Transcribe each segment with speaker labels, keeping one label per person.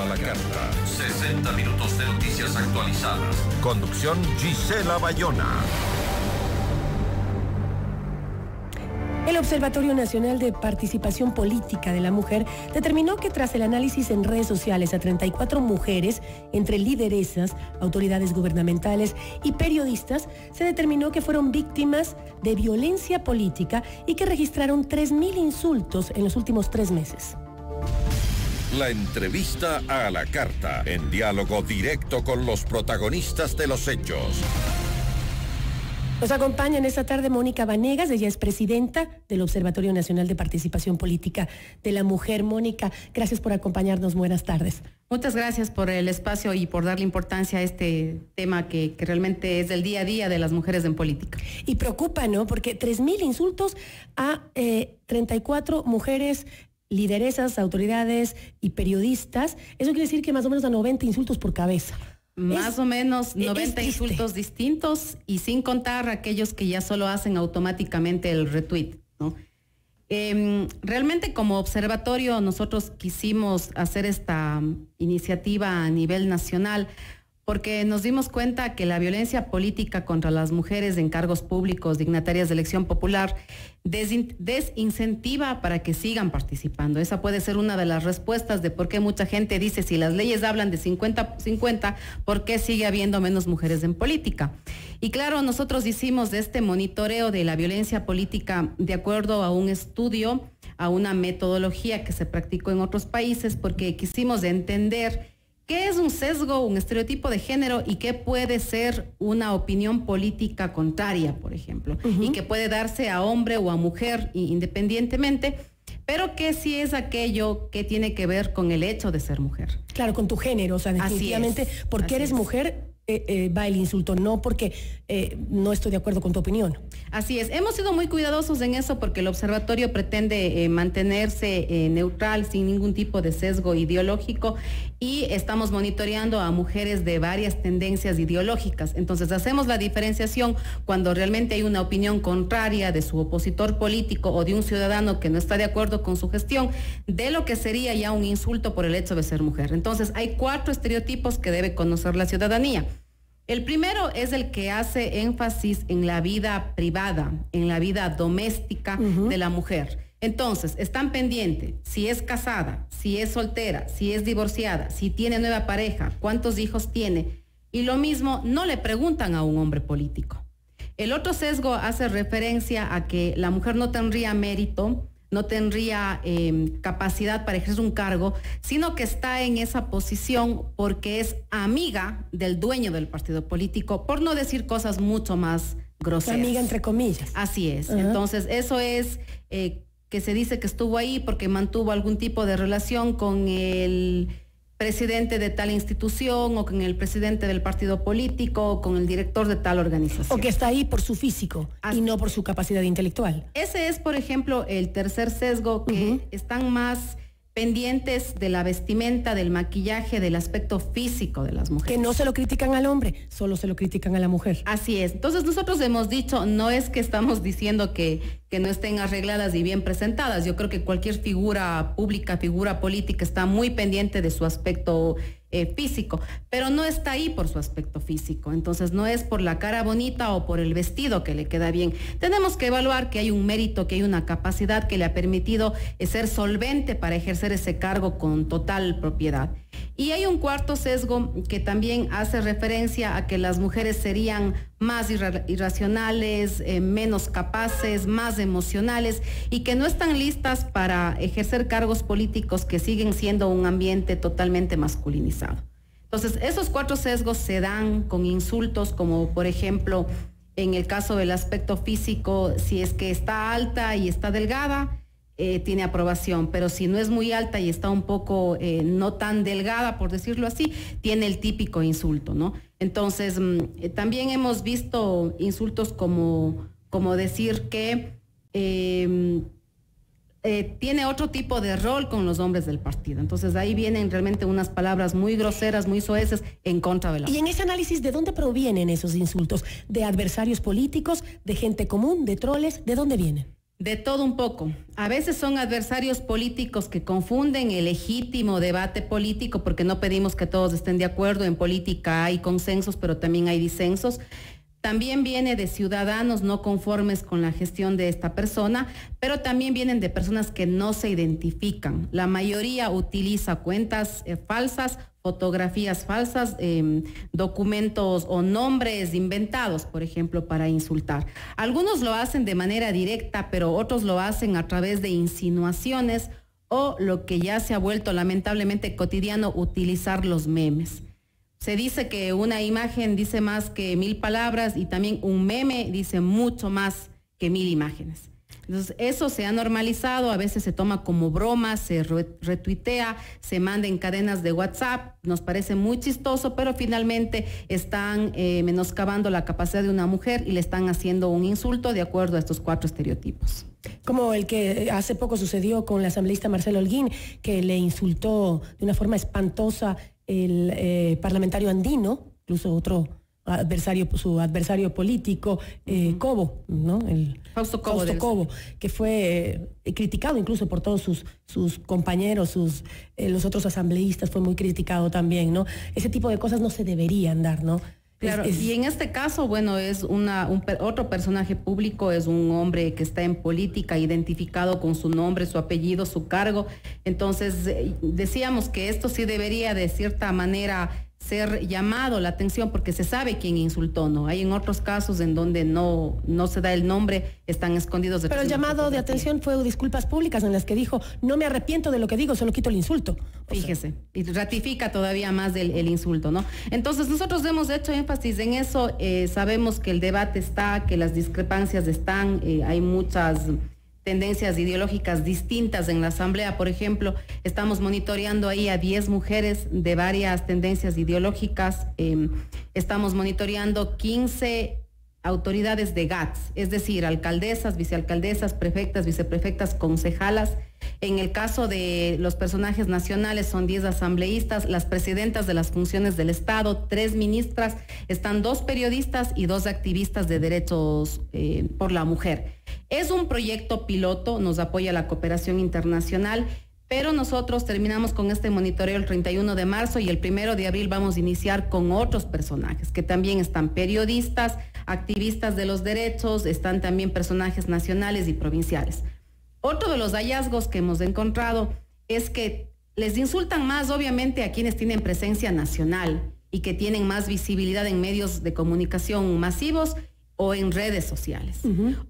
Speaker 1: a la carta. 60 minutos de noticias actualizadas. Conducción Gisela Bayona.
Speaker 2: El Observatorio Nacional de Participación Política de la Mujer determinó que tras el análisis en redes sociales a 34 mujeres, entre lideresas, autoridades gubernamentales y periodistas, se determinó que fueron víctimas de violencia política y que registraron 3.000 insultos en los últimos 3 meses.
Speaker 1: La entrevista a la carta, en diálogo directo con los protagonistas de los hechos.
Speaker 2: Nos acompaña en esta tarde Mónica Vanegas, ella es presidenta del Observatorio Nacional de Participación Política de la Mujer. Mónica, gracias por acompañarnos, buenas tardes.
Speaker 3: Muchas gracias por el espacio y por darle importancia a este tema que realmente es del día a día de las mujeres en política.
Speaker 2: Y preocupa, ¿no? Porque 3.000 insultos a 34 mujeres lideresas, autoridades y periodistas, eso quiere decir que más o menos a 90 insultos por cabeza.
Speaker 3: Más o menos 90 insultos distintos y sin contar aquellos que ya solo hacen automáticamente el retweet, ¿no? Realmente como observatorio nosotros quisimos hacer esta iniciativa a nivel nacional porque nos dimos cuenta que la violencia política contra las mujeres en cargos públicos, dignatarias de elección popular, desincentiva para que sigan participando. Esa puede ser una de las respuestas de por qué mucha gente dice, si las leyes hablan de 50-50, ¿por qué sigue habiendo menos mujeres en política? Y claro, nosotros hicimos este monitoreo de la violencia política de acuerdo a un estudio, a una metodología que se practicó en otros países, porque quisimos entender ¿qué es un sesgo, un estereotipo de género y qué puede ser una opinión política contraria, por ejemplo? Y que puede darse a hombre o a mujer independientemente, pero que sí es aquello que tiene que ver con el hecho de ser mujer.
Speaker 2: Claro, con tu género, o sea, definitivamente, porque eres mujer, va el insulto, no porque no estoy de acuerdo con tu opinión.
Speaker 3: Así es, hemos sido muy cuidadosos en eso porque el observatorio pretende mantenerse neutral, sin ningún tipo de sesgo ideológico, y estamos monitoreando a mujeres de varias tendencias ideológicas. Entonces hacemos la diferenciación cuando realmente hay una opinión contraria de su opositor político o de un ciudadano que no está de acuerdo con su gestión, de lo que sería ya un insulto por el hecho de ser mujer. Entonces hay 4 estereotipos que debe conocer la ciudadanía. El primero es el que hace énfasis en la vida privada, en la vida doméstica de la mujer. Entonces, están pendientes si es casada, si es soltera, si es divorciada, si tiene nueva pareja, cuántos hijos tiene. Y lo mismo, no le preguntan a un hombre político. El otro sesgo hace referencia a que la mujer no tendría mérito, no tendría capacidad para ejercer un cargo, sino que está en esa posición porque es amiga del dueño del partido político, por no decir cosas mucho más groseras.
Speaker 2: Amiga entre comillas.
Speaker 3: Así es. Entonces, eso es que se dice que estuvo ahí porque mantuvo algún tipo de relación con el presidente de tal institución o con el presidente del partido político o con el director de tal organización.
Speaker 2: O que está ahí por su físico y no por su capacidad intelectual.
Speaker 3: Ese es, por ejemplo, el tercer sesgo, que están más pendientes de la vestimenta, del maquillaje, del aspecto físico de las mujeres.
Speaker 2: Que no se lo critican al hombre, solo se lo critican a la mujer.
Speaker 3: Así es. Entonces nosotros hemos dicho, no es que estamos diciendo que no estén arregladas y bien presentadas. Yo creo que cualquier figura pública, figura política está muy pendiente de su aspecto físico, pero no está ahí por su aspecto físico. Entonces no es por la cara bonita o por el vestido que le queda bien. Tenemos que evaluar que hay un mérito, que hay una capacidad que le ha permitido ser solvente para ejercer ese cargo con total propiedad. Y hay un cuarto sesgo que también hace referencia a que las mujeres serían más irracionales, menos capaces, más emocionales y que no están listas para ejercer cargos políticos que siguen siendo un ambiente totalmente masculinizado. Entonces, esos 4 sesgos se dan con insultos como, por ejemplo, en el caso del aspecto físico, si es que está alta y está delgada, tiene aprobación, pero si no es muy alta y está un poco no tan delgada, por decirlo así, tiene el típico insulto, ¿no? Entonces, también hemos visto insultos como decir que tiene otro tipo de rol con los hombres del partido. Entonces, ahí vienen realmente unas palabras muy groseras, muy soeces en contra de la...
Speaker 2: Y en ese análisis, ¿de dónde provienen esos insultos? ¿De adversarios políticos, de gente común, de troles? ¿De dónde vienen?
Speaker 3: De todo un poco. A veces son adversarios políticos que confunden el legítimo debate político, porque no pedimos que todos estén de acuerdo. En política hay consensos, pero también hay disensos. También viene de ciudadanos no conformes con la gestión de esta persona, pero también vienen de personas que no se identifican. La mayoría utiliza cuentas falsas, fotografías falsas, documentos o nombres inventados, por ejemplo, para insultar. Algunos lo hacen de manera directa, pero otros lo hacen a través de insinuaciones o lo que ya se ha vuelto lamentablemente cotidiano, utilizar los memes. Se dice que una imagen dice más que 1000 palabras y también un meme dice mucho más que 1000 imágenes. Entonces, eso se ha normalizado, a veces se toma como broma, se retuitea, se manda en cadenas de WhatsApp, nos parece muy chistoso, pero finalmente están menoscabando la capacidad de una mujer y le están haciendo un insulto de acuerdo a estos 4 estereotipos.
Speaker 2: Como el que hace poco sucedió con la asambleísta Marcelo Holguín, que le insultó de una forma espantosa el parlamentario andino, incluso otro adversario, su adversario político, Cobo, ¿no? El
Speaker 3: Fausto Cobo,
Speaker 2: que fue criticado incluso por todos sus compañeros, los otros asambleístas, fue muy criticado también, ¿no? Ese tipo de cosas no se deberían dar, ¿no?
Speaker 3: Claro, y en este caso, bueno, es otro personaje público, es un hombre que está en política, identificado con su nombre, su apellido, su cargo. Entonces, decíamos que esto sí debería de cierta manera ser llamado la atención porque se sabe quién insultó, ¿no? Hay en otros casos en donde no se da el nombre, están escondidos.
Speaker 2: Pero el llamado de atención fue disculpas públicas en las que dijo, no me arrepiento de lo que digo, solo quito el insulto.
Speaker 3: Fíjese, y ratifica todavía más el insulto, ¿no? Entonces nosotros hemos hecho énfasis en eso, sabemos que el debate está, que las discrepancias están, hay muchas tendencias ideológicas distintas en la Asamblea. Por ejemplo, estamos monitoreando ahí a 10 mujeres de varias tendencias ideológicas, estamos monitoreando 15 autoridades de GATS, es decir, alcaldesas, vicealcaldesas, prefectas, viceprefectas, concejalas. En el caso de los personajes nacionales son 10 asambleístas, las presidentas de las funciones del Estado, 3 ministras, están 2 periodistas y 2 activistas de derechos por la mujer. Es un proyecto piloto, nos apoya la cooperación internacional, pero nosotros terminamos con este monitoreo el 31 de marzo y el 1 de abril vamos a iniciar con otros personajes que también están periodistas, activistas de los derechos, están también personajes nacionales y provinciales. Otro de los hallazgos que hemos encontrado es que les insultan más obviamente a quienes tienen presencia nacional y que tienen más visibilidad en medios de comunicación masivos o en redes sociales,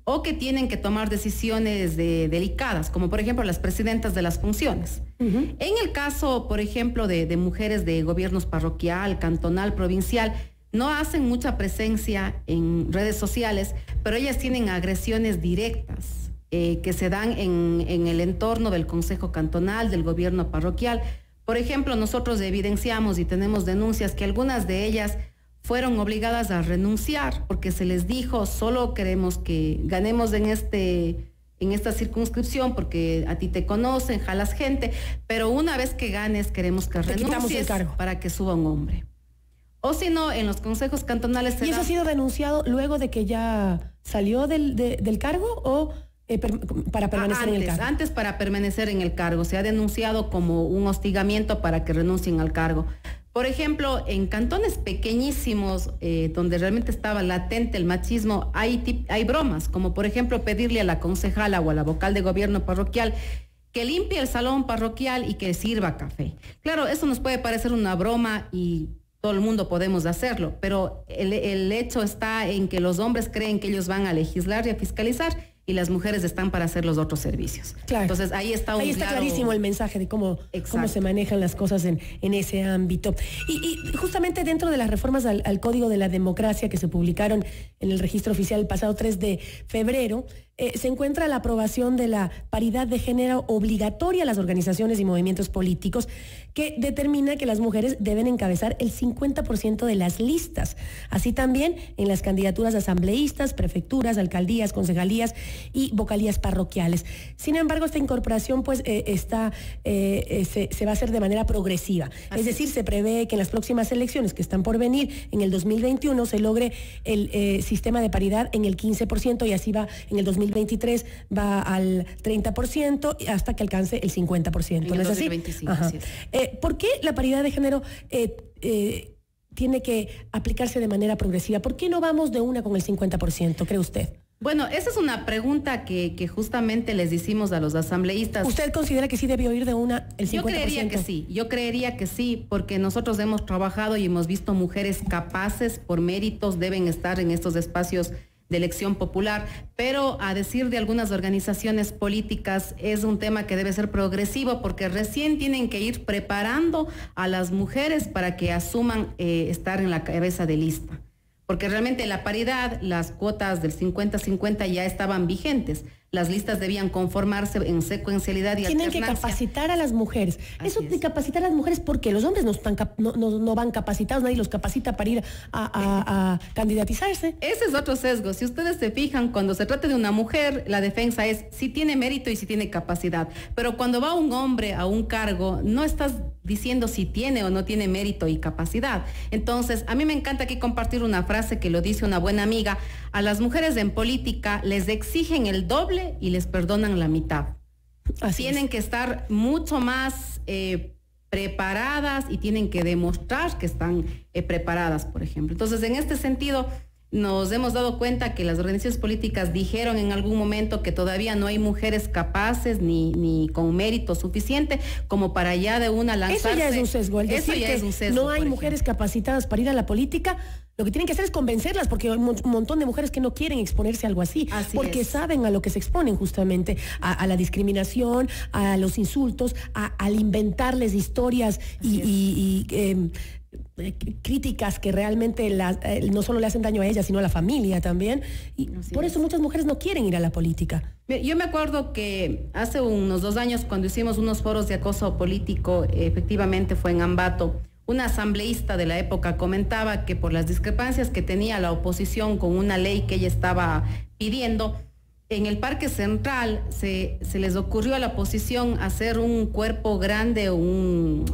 Speaker 3: o que tienen que tomar decisiones delicadas, como por ejemplo las presidentas de las funciones. En el caso, por ejemplo, de mujeres de gobiernos parroquial, cantonal, provincial, no hacen mucha presencia en redes sociales, pero ellas tienen agresiones directas que se dan en el entorno del Consejo Cantonal, del gobierno parroquial. Por ejemplo, nosotros evidenciamos y tenemos denuncias que algunas de ellas fueron obligadas a renunciar porque se les dijo, solo queremos que ganemos en esta circunscripción porque a ti te conocen, jalas gente, pero una vez que ganes queremos que renuncies para que suba un hombre. O si no, en los consejos cantonales...
Speaker 2: ¿Y eso ha sido denunciado luego de que ya salió del cargo o para permanecer en el cargo?
Speaker 3: Antes para permanecer en el cargo. Se ha denunciado como un hostigamiento para que renuncien al cargo. Por ejemplo, en cantones pequeñísimos, donde realmente estaba latente el machismo, hay bromas, como por ejemplo pedirle a la concejala o a la vocal de gobierno parroquial que limpie el salón parroquial y que sirva café. Claro, eso nos puede parecer una broma y todo el mundo podemos hacerlo, pero el hecho está en que los hombres creen que ellos van a legislar y a fiscalizar y las mujeres están para hacer los otros servicios.
Speaker 2: Claro.
Speaker 3: Entonces ahí está
Speaker 2: clarísimo el mensaje de cómo se manejan las cosas en ese ámbito. Y justamente dentro de las reformas al Código de la Democracia que se publicaron en el registro oficial el pasado 3 de febrero, se encuentra la aprobación de la paridad de género obligatoria a las organizaciones y movimientos políticos, que determina que las mujeres deben encabezar el 50% de las listas. Así también en las candidaturas a asambleístas, prefecturas, alcaldías, concejalías y vocalías parroquiales. Sin embargo, esta incorporación pues se va a hacer de manera progresiva. Es decir, se prevé que en las próximas elecciones que están por venir, en el 2021, se logre el sistema de paridad en el 15% y así va en el 2022 2023 va al 30% hasta que alcance el 50%.
Speaker 3: En
Speaker 2: ¿No es así?
Speaker 3: 2025, así es.
Speaker 2: ¿Por qué la paridad de género tiene que aplicarse de manera progresiva? ¿Por qué no vamos de una con el 50%, cree usted?
Speaker 3: Bueno, esa es una pregunta que justamente les hicimos a los asambleístas.
Speaker 2: ¿Usted considera que sí debió ir de una el 50%?
Speaker 3: Yo creería que sí, porque nosotros hemos trabajado y hemos visto mujeres capaces, por méritos, deben estar en estos espacios de elección popular, pero a decir de algunas organizaciones políticas es un tema que debe ser progresivo porque recién tienen que ir preparando a las mujeres para que asuman estar en la cabeza de lista. Porque realmente la paridad, las cuotas del 50-50 ya estaban vigentes. Las listas debían conformarse en secuencialidad y
Speaker 2: tienen
Speaker 3: alternancia.
Speaker 2: Que capacitar a las mujeres. Eso de capacitar a las mujeres, porque los hombres no van capacitados, nadie los capacita para ir a candidatizarse.
Speaker 3: Ese es otro sesgo. Si ustedes se fijan, cuando se trata de una mujer, la defensa es si tiene mérito y si tiene capacidad. Pero cuando va un hombre a un cargo, no estás diciendo si tiene o no tiene mérito y capacidad. Entonces, a mí me encanta aquí compartir una frase que lo dice una buena amiga. A las mujeres en política les exigen el doble y les perdonan la mitad. Tienen que estar mucho más preparadas y tienen que demostrar que están preparadas, por ejemplo. Entonces, en este sentido, nos hemos dado cuenta que las organizaciones políticas dijeron en algún momento que todavía no hay mujeres capaces ni con mérito suficiente como para ya de una lanzarse.
Speaker 2: Eso ya es un sesgo. Eso ya es un sesgo. No hay mujeres capacitadas para ir a la política. Lo que tienen que hacer es convencerlas, porque hay un montón de mujeres que no quieren exponerse a algo así, porque saben a lo que se exponen justamente, a la discriminación, a los insultos, al inventarles historias y críticas que realmente no solo le hacen daño a ellas, sino a la familia también. Y por eso muchas mujeres no quieren ir a la política.
Speaker 3: Yo me acuerdo que hace unos 2 años, cuando hicimos unos foros de acoso político, efectivamente fue en Ambato, una asambleísta de la época comentaba que por las discrepancias que tenía la oposición con una ley que ella estaba pidiendo, en el Parque Central se les ocurrió a la oposición hacer un cuerpo grande,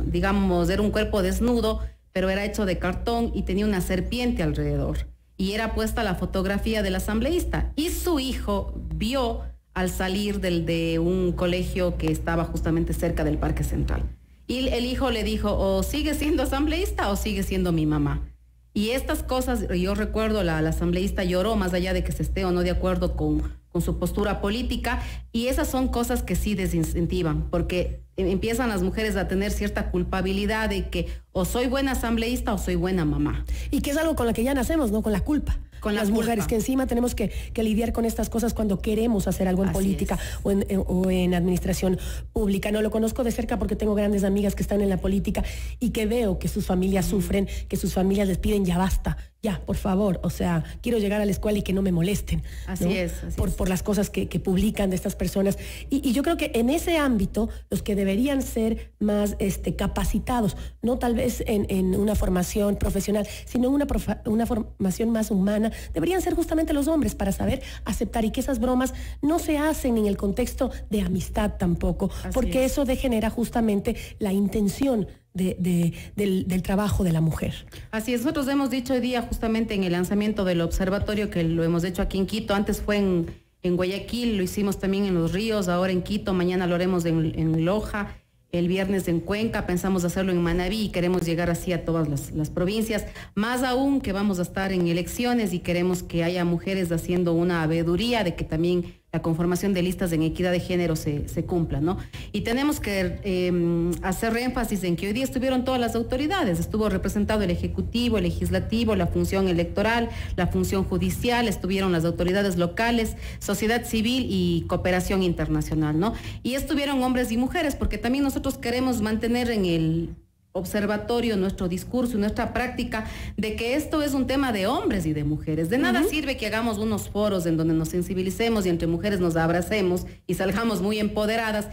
Speaker 3: digamos, era un cuerpo desnudo, pero era hecho de cartón y tenía una serpiente alrededor. Y era puesta la fotografía del asambleísta. Y su hijo vio al salir de un colegio que estaba justamente cerca del Parque Central. Y el hijo le dijo, o sigue siendo asambleísta o sigue siendo mi mamá. Y estas cosas, yo recuerdo, la asambleísta lloró más allá de que se esté o no de acuerdo con su postura política, y esas son cosas que sí desincentivan, porque empiezan las mujeres a tener cierta culpabilidad de que o soy buena asambleísta o soy buena mamá.
Speaker 2: Y que es algo con la que ya nacemos, ¿no? Con la culpa. Con las mujeres, que encima tenemos que lidiar con estas cosas cuando queremos hacer algo en política o en administración pública. No lo conozco de cerca porque tengo grandes amigas que están en la política y que veo que sus familias sufren, que sus familias les piden ya basta, ya, por favor, o sea, quiero llegar a la escuela y que no me molesten.
Speaker 3: Así es.
Speaker 2: Por las cosas que publican de estas personas. Y yo creo que en ese ámbito, los que deberían ser más capacitados, no tal vez en una formación profesional, sino en una formación más humana, deberían ser justamente los hombres, para saber aceptar, y que esas bromas no se hacen en el contexto de amistad tampoco, porque eso degenera justamente la intención del trabajo de la mujer.
Speaker 3: Así es, nosotros hemos dicho hoy día justamente en el lanzamiento del observatorio, que lo hemos hecho aquí en Quito, antes fue en Guayaquil, lo hicimos también en Los Ríos, ahora en Quito, mañana lo haremos en Loja, el viernes en Cuenca, pensamos hacerlo en Manabí y queremos llegar así a todas las provincias, más aún que vamos a estar en elecciones y queremos que haya mujeres haciendo una veeduría de que también la conformación de listas en equidad de género se cumpla, ¿no? Y tenemos que hacer énfasis en que hoy día estuvieron todas las autoridades, estuvo representado el Ejecutivo, el Legislativo, la función electoral, la función judicial, estuvieron las autoridades locales, sociedad civil y cooperación internacional, ¿no? Y estuvieron hombres y mujeres, porque también nosotros queremos mantener en el observatorio nuestro discurso y nuestra práctica de que esto es un tema de hombres y de mujeres. De nada sirve que hagamos unos foros en donde nos sensibilicemos y entre mujeres nos abracemos y salgamos muy empoderadas.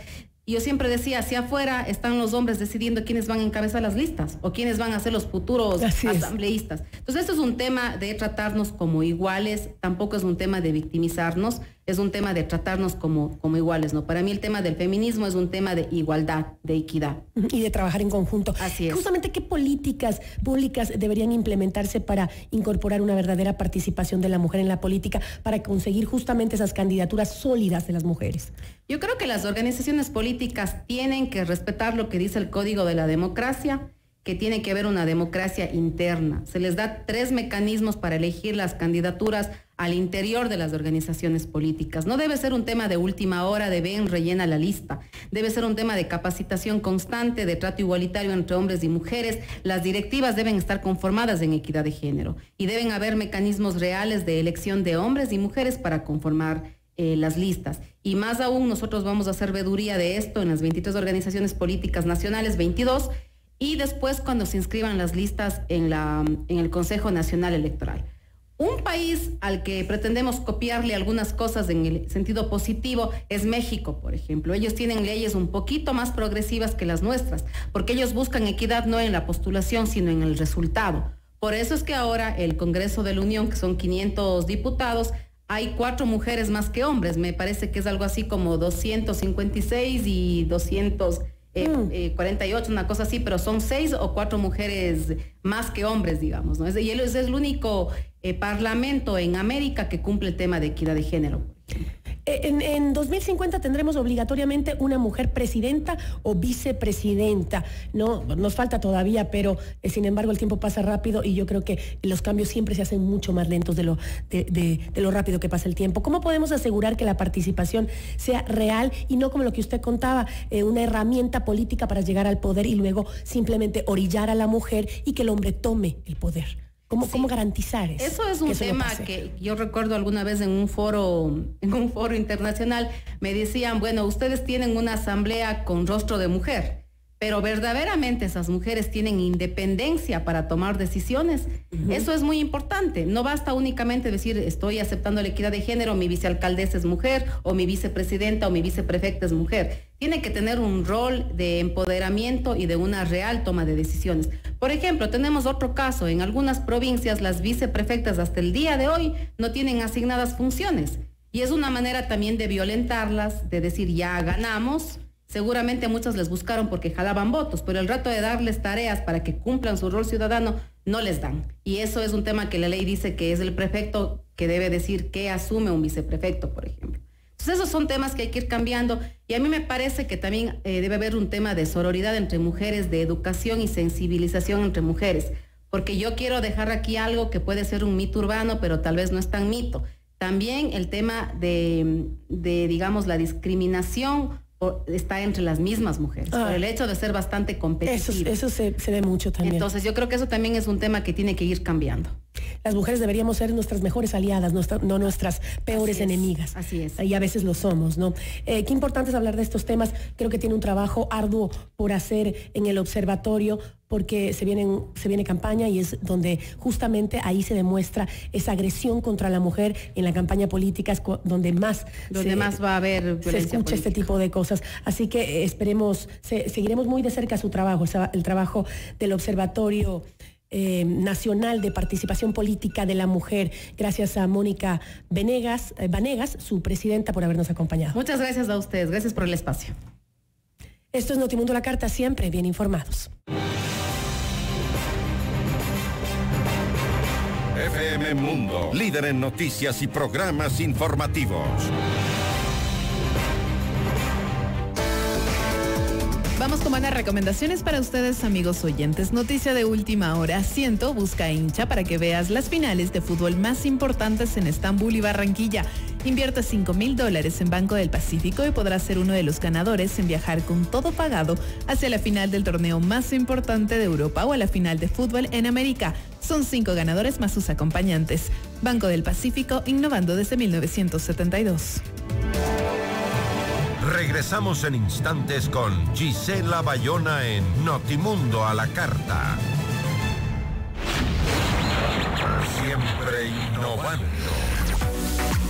Speaker 3: Y yo siempre decía, hacia afuera están los hombres decidiendo quiénes van a encabezar las listas o quiénes van a ser los futuros asambleístas. Entonces, esto es un tema de tratarnos como iguales, tampoco es un tema de victimizarnos. es un tema de tratarnos como iguales, ¿no? Para mí el tema del feminismo es un tema de igualdad, de equidad.
Speaker 2: Y de trabajar en conjunto.
Speaker 3: Así es.
Speaker 2: Justamente, ¿qué políticas públicas deberían implementarse para incorporar una verdadera participación de la mujer en la política, para conseguir justamente esas candidaturas sólidas de las mujeres?
Speaker 3: Yo creo que las organizaciones políticas tienen que respetar lo que dice el Código de la Democracia, que tiene que haber una democracia interna. Se les da 3 mecanismos para elegir las candidaturas al interior de las organizaciones políticas. No debe ser un tema de última hora, de ven, rellena la lista. Debe ser un tema de capacitación constante, de trato igualitario entre hombres y mujeres. Las directivas deben estar conformadas en equidad de género y deben haber mecanismos reales de elección de hombres y mujeres para conformar las listas. Y más aún, nosotros vamos a hacer veeduría de esto en las 23 organizaciones políticas nacionales, 22, y después cuando se inscriban las listas en el Consejo Nacional Electoral. Un país al que pretendemos copiarle algunas cosas en el sentido positivo es México, por ejemplo. Ellos tienen leyes un poquito más progresivas que las nuestras, porque ellos buscan equidad no en la postulación, sino en el resultado. Por eso es que ahora el Congreso de la Unión, que son 500 diputados, hay 4 mujeres más que hombres. Me parece que es algo así como 256 y 248, una cosa así, pero son 6 o 4 mujeres más que hombres, digamos, ¿no? Y él es el único parlamento en América que cumple el tema de equidad de género.
Speaker 2: En 2050 tendremos obligatoriamente una mujer presidenta o vicepresidenta. No, nos falta todavía, pero sin embargo el tiempo pasa rápido y yo creo que los cambios siempre se hacen mucho más lentos de lo rápido que pasa el tiempo. ¿Cómo podemos asegurar que la participación sea real y no como lo que usted contaba, una herramienta política para llegar al poder y luego simplemente orillar a la mujer y que el hombre tome el poder? ¿Cómo garantizar eso?
Speaker 3: Eso es un tema que yo recuerdo alguna vez en un foro internacional, me decían, bueno, ustedes tienen una asamblea con rostro de mujer, pero verdaderamente esas mujeres tienen independencia para tomar decisiones. Eso es muy importante. No basta únicamente decir, estoy aceptando la equidad de género, mi vicealcaldesa es mujer, o mi vicepresidenta o mi viceprefecta es mujer. Tiene que tener un rol de empoderamiento y de una real toma de decisiones. Por ejemplo, tenemos otro caso. En algunas provincias, las viceprefectas hasta el día de hoy no tienen asignadas funciones. Y es una manera también de violentarlas, de decir, ya ganamos. Seguramente a muchas les buscaron porque jalaban votos, pero el rato de darles tareas para que cumplan su rol ciudadano, no les dan. Y eso es un tema que la ley dice que es el prefecto que debe decir qué asume un viceprefecto, por ejemplo. Entonces esos son temas que hay que ir cambiando y a mí me parece que también debe haber un tema de sororidad entre mujeres, de educación y sensibilización entre mujeres, porque yo quiero dejar aquí algo que puede ser un mito urbano, pero tal vez no es tan mito. También el tema de digamos, la discriminación está entre las mismas mujeres, por el hecho de ser bastante competitivas.
Speaker 2: Eso se ve mucho también.
Speaker 3: Entonces yo creo que eso también es un tema que tiene que ir cambiando.
Speaker 2: Las mujeres deberíamos ser nuestras mejores aliadas, no nuestras peores enemigas.
Speaker 3: Así es.
Speaker 2: Y a veces lo somos, ¿no? Qué importante es hablar de estos temas. Creo que tiene un trabajo arduo por hacer en el observatorio, porque se viene campaña y es donde justamente ahí se demuestra esa agresión contra la mujer. En la campaña política es donde más
Speaker 3: va a haber violencia
Speaker 2: se escucha política. Este tipo de cosas. Así que seguiremos muy de cerca su trabajo, el trabajo del Observatorio Nacional de Participación Política de la Mujer. Gracias a Mónica Vanegas, su presidenta, por habernos acompañado.
Speaker 3: Muchas gracias a ustedes, gracias por el espacio.
Speaker 2: Esto es Notimundo La Carta, siempre bien informados.
Speaker 1: FM Mundo, líder en noticias y programas informativos.
Speaker 4: Vamos con buenas recomendaciones para ustedes, amigos oyentes. Noticia de última hora. Ciento busca hincha para que veas las finales de fútbol más importantes en Estambul y Barranquilla. Invierte $5,000 en Banco del Pacífico y podrás ser uno de los ganadores en viajar con todo pagado hacia la final del torneo más importante de Europa o a la final de fútbol en América. Son 5 ganadores más sus acompañantes. Banco del Pacífico, innovando desde 1972.
Speaker 1: Regresamos en instantes con Gisela Bayona en Notimundo a la Carta. Siempre innovando.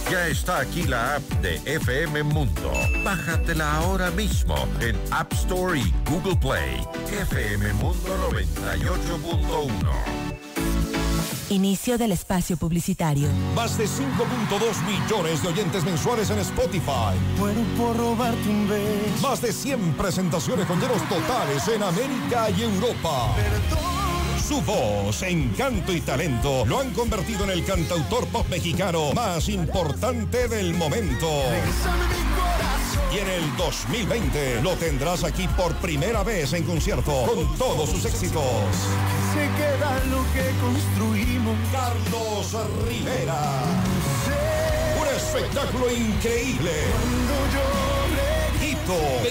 Speaker 1: Ya está aquí la app de FM Mundo. Bájatela ahora mismo en App Store y Google Play. FM Mundo 98.1.
Speaker 5: Inicio del espacio publicitario.
Speaker 6: Más de 5.2 millones de oyentes mensuales en Spotify.
Speaker 7: Muero por robarte un beso.
Speaker 6: Más de 100 presentaciones con llenos totales en América y Europa. Su voz, encanto y talento lo han convertido en el cantautor pop mexicano más importante del momento. Y en el 2020 lo tendrás aquí por primera vez en concierto con todos sus éxitos.
Speaker 7: Se queda lo que construimos.
Speaker 6: Carlos Rivera. Un espectáculo increíble.
Speaker 7: Cuando yo
Speaker 6: Hito